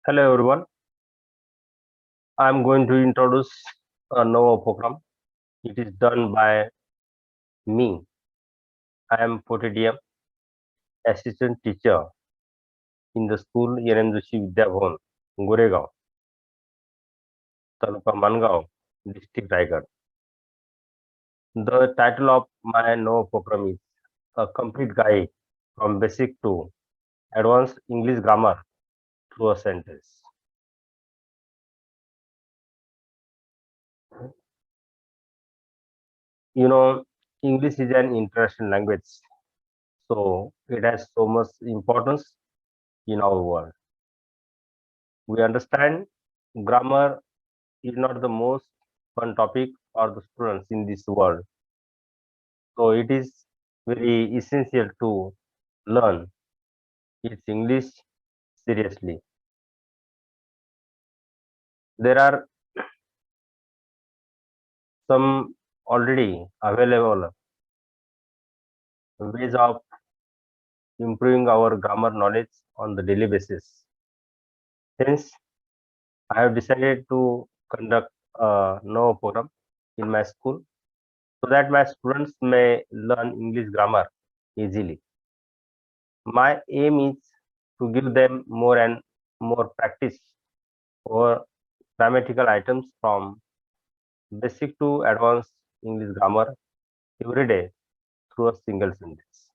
Hello everyone. I'm going to introduce a Nova program. It is done by me. I am Potedium, assistant teacher in the school NM Joshi Vidya Bhavan, Goregaon, Taluka Mangaon, District Raigad. The title of my Nova program is A Complete Guide from Basic to Advanced English Grammar through a Sentence. You know, English is an international language, so it has so much importance in our world. We understand grammar is not the most fun topic for the students in this world. So it is very essential to learn its English seriously. There are some already available ways of improving our grammar knowledge on the daily basis. Hence, I have decided to conduct a no program in my school so that my students may learn English grammar easily. My aim is to give them more and more practice over grammatical items from basic to advanced English grammar every day through a single sentence.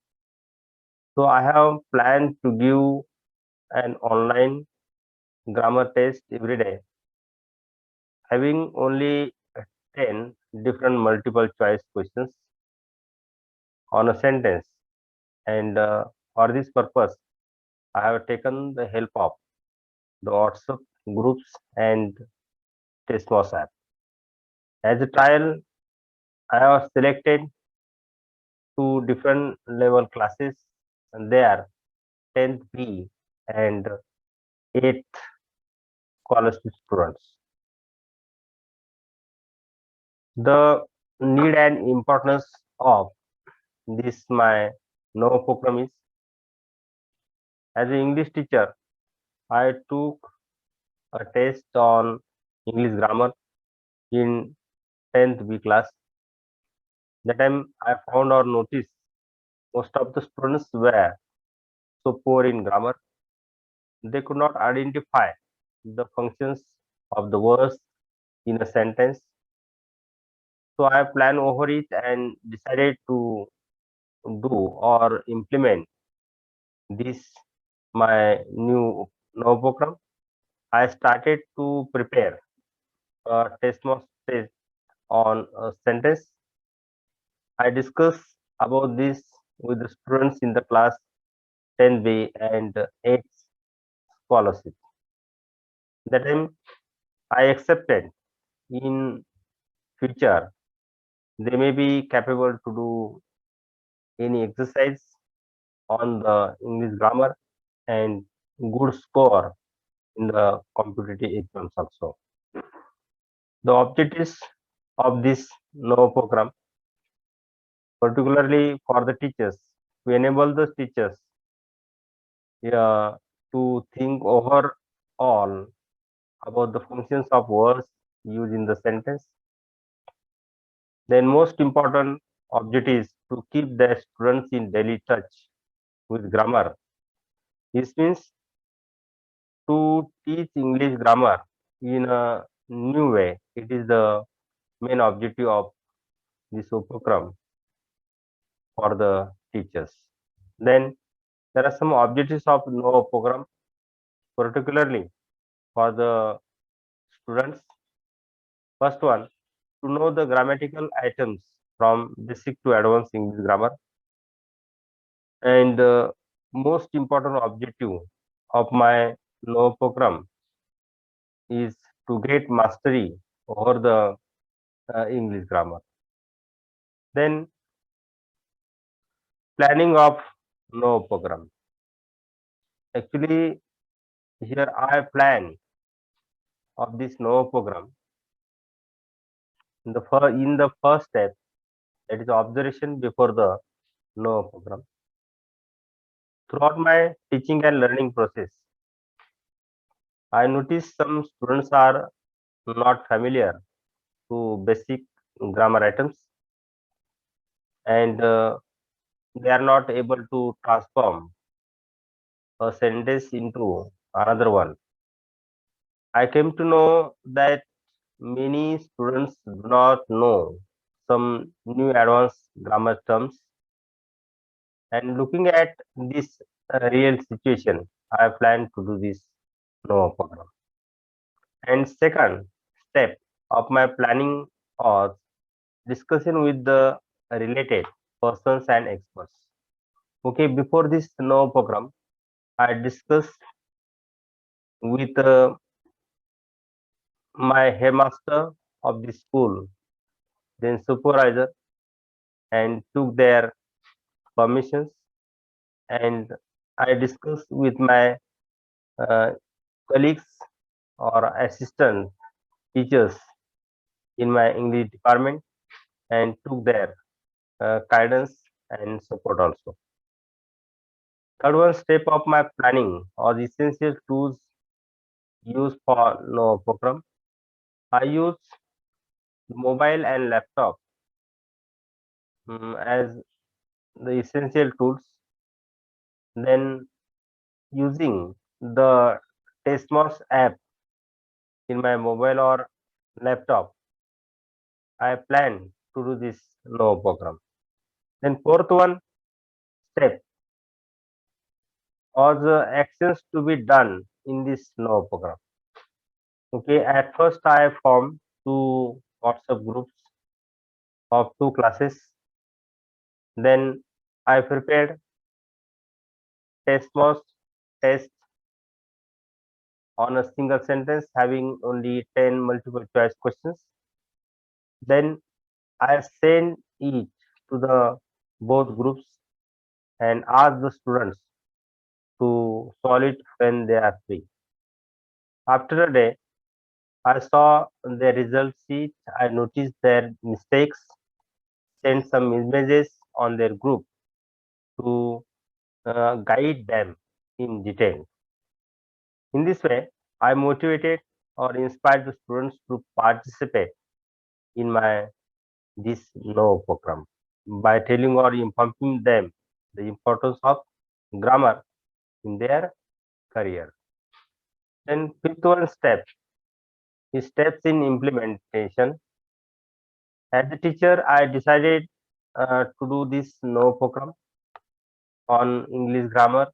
So I have planned to give an online grammar test every day, having only 10 different multiple choice questions on a sentence. And for this purpose, I have taken the help of the WhatsApp groups and Testmos app. As a trial, I have selected two different level classes, and they are 10th B and 8th scholarship students. The need and importance of this my no program is, as an English teacher, I took a test on English grammar in 10th B class. That time I found or noticed most of the students were so poor in grammar. They could not identify the functions of the words in a sentence. So I planned over it and decided to do or implement this my new program. I started to prepare a test on a sentence. I discussed about this with the students in the class 10B and 8 scholarship. That time I accepted in future they may be capable to do any exercise on the English grammar and good score in the competitive exams also. The objectives of this NOVA program, particularly for the teachers, to enable the teachers to think over all about the functions of words used in the sentence. Then most important objective is to keep the students in daily touch with grammar. This means to teach English grammar in a new way. It is the main objective of this program for the teachers. Then there are some objectives of no program, particularly for the students. First one, to know the grammatical items from basic to advanced English grammar. And most important objective of my no program is to get mastery over the English grammar. Then planning of no program. Actually, here I plan of this no program in the first step, that is observation before the no program. Throughout my teaching and learning process, I noticed some students are not familiar to basic grammar items, and they are not able to transform a sentence into another one. I came to know that many students do not know some new advanced grammar terms, and looking at this real situation, I plan to do this no program. And second step of my planning was discussion with the related persons and experts. Okay, before this no program, I discussed with my headmaster of the school, then supervisor, and took their permissions. And I discussed with my uh, colleagues or assistant teachers in my English department and took their guidance and support also. Third one step of my planning or essential tools used for no program. I use mobile and laptop as the essential tools. Then using the Testmos app in my mobile or laptop, I plan to do this no program. Then fourth one step or the actions to be done in this no program. Okay, at first I formed two WhatsApp groups of two classes. Then I prepared Testmos test on a single sentence having only 10 multiple choice questions. Then I send each to the both groups and ask the students to solve it when they are free. After a day, I saw their result sheet. I noticed their mistakes, sent some images on their group to guide them in detail. In this way, I motivated or inspired the students to participate in my this no program by telling or informing them the importance of grammar in their career. Then fifth one step is steps in implementation. As a teacher, I decided to do this no program on English grammar.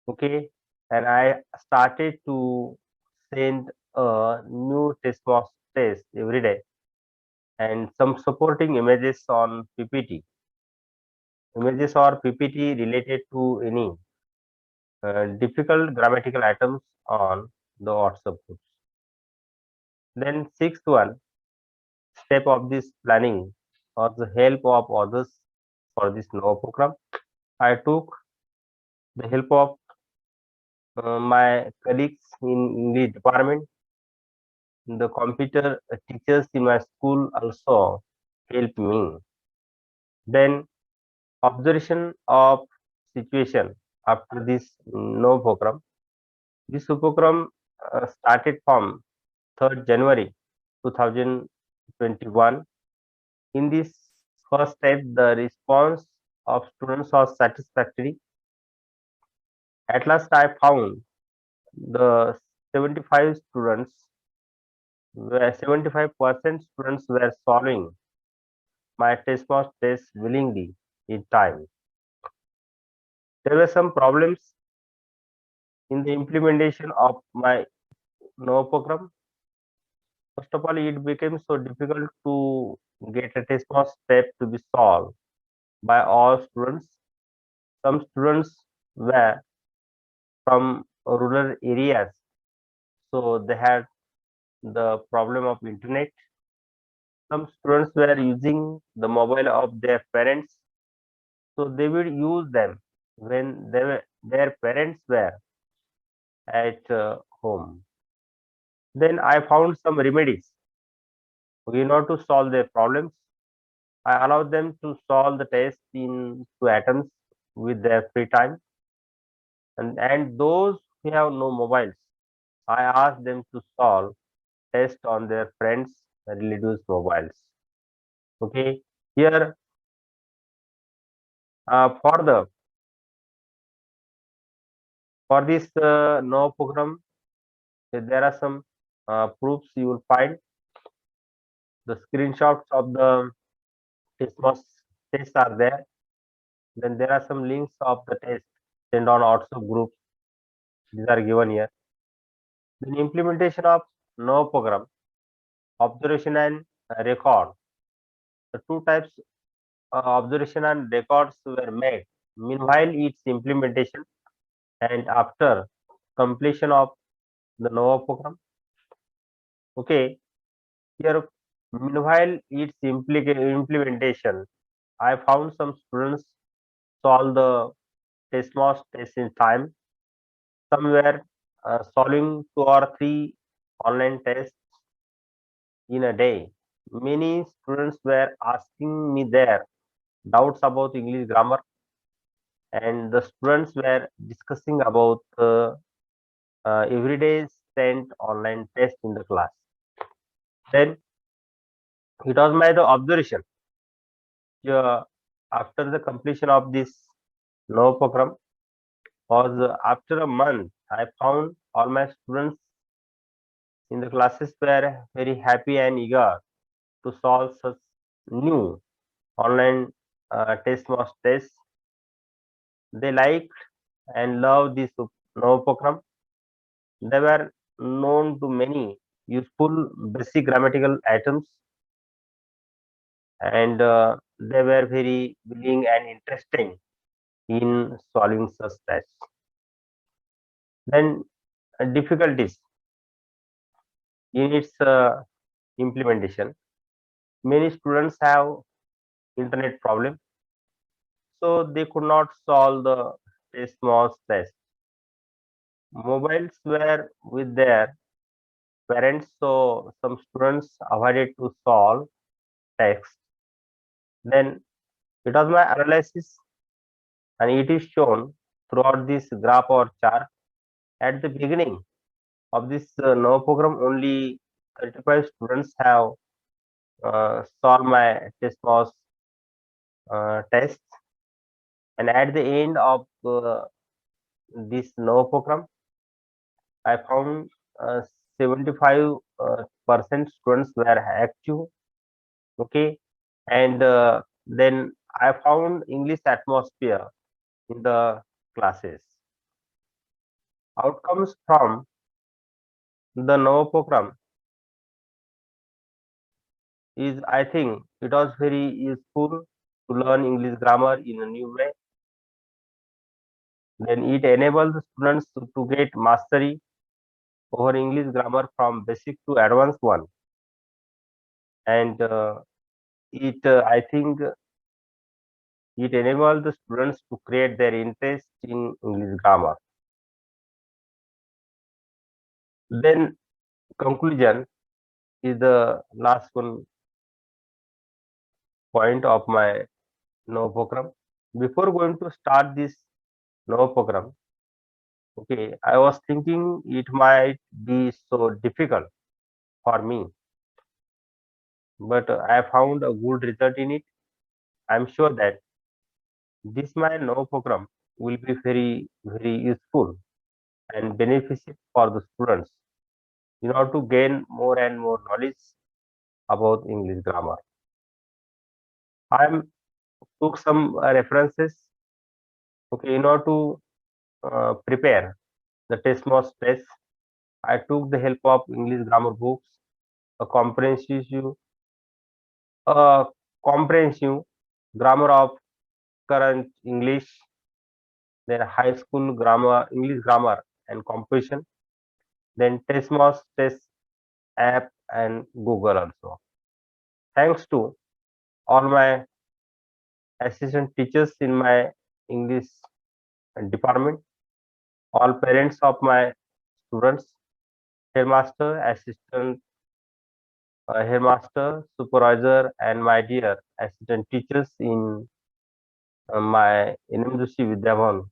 Okay, and I started to send a new test every day and some supporting images on PPT. Images or PPT related to any difficult grammatical items on the WhatsApp groups. Then sixth one step of this planning or the help of others for this no program. I took the help of my colleagues in English department. The computer teachers in my school also helped me. Then observation of situation after this no program. This program started from 3rd January 2021. In this first step, the response of students was satisfactory. At last, I found the 75 students where 75% students were solving my test test willingly in time. There were some problems in the implementation of my no program. First of all, it became so difficult to get a test step to be solved by all students. Some students were from rural areas, so they had the problem of internet. Some students were using the mobile of their parents, so they would use them when their parents were at home. Then I found some remedies in order to solve their problems. I allowed them to solve the test in two attempts with their free time, and those who have no mobiles, I asked them to solve tests on their friends' relatives' mobiles. Okay, here for the for this no program, there are some proofs you will find. The screenshots of the test tests are there. Then there are some links of the test sent on WhatsApp groups. These are given here. Then implementation of no program, observation and record. The two types observation and records were made. Meanwhile, its implementation and after completion of the Nova program. Okay, here meanwhile its implementation, I found some students solve the test test in time. Some were solving 2 or 3 online tests in a day. Many students were asking me their doubts about English grammar, and the students were discussing about everyday sent online test in the class. Then it was my the observation. After the completion of this no program was after a month, I found all my students in the classes were very happy and eager to solve such new online tests. They liked and loved this no program. They were known to many useful basic grammatical items, and they were very willing and interesting in solving such tests. Then difficulties in its implementation. Many students have internet problem, so they could not solve the small test. Mobiles were with their parents, so some students avoided to solve text. Then it was my analysis, and it is shown throughout this graph or chart. At the beginning of this no program, only 35 students have solved my tests, and at the end of this no program, I found 75 percent students were active. Okay, and then I found English atmosphere in the classes. Outcomes from the no program is, I think it was very useful to learn English grammar in a new way. Then it enables the students to get mastery over English grammar from basic to advanced one, and I think it enables the students to create their interest in English grammar. Then conclusion is the last one point of my no program. Before going to start this no program, okay, I was thinking it might be so difficult for me, but I found a good result in it. I'm sure that this my no program will be very useful and beneficial for the students in order to gain more and more knowledge about English grammar. I took some references, okay, in order to prepare the test most test. I took the help of English grammar books, a a comprehensive grammar of current English, then high school grammar, English grammar and composition, then Testmos test app and Google also. Thanks to all my assistant teachers in my English department, all parents of my students, headmaster, assistant headmaster, supervisor, and my dear assistant teachers in my NM Joshi Vidya Bhavan,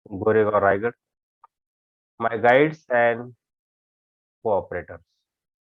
Goregaon, Raigad, my guides and cooperators.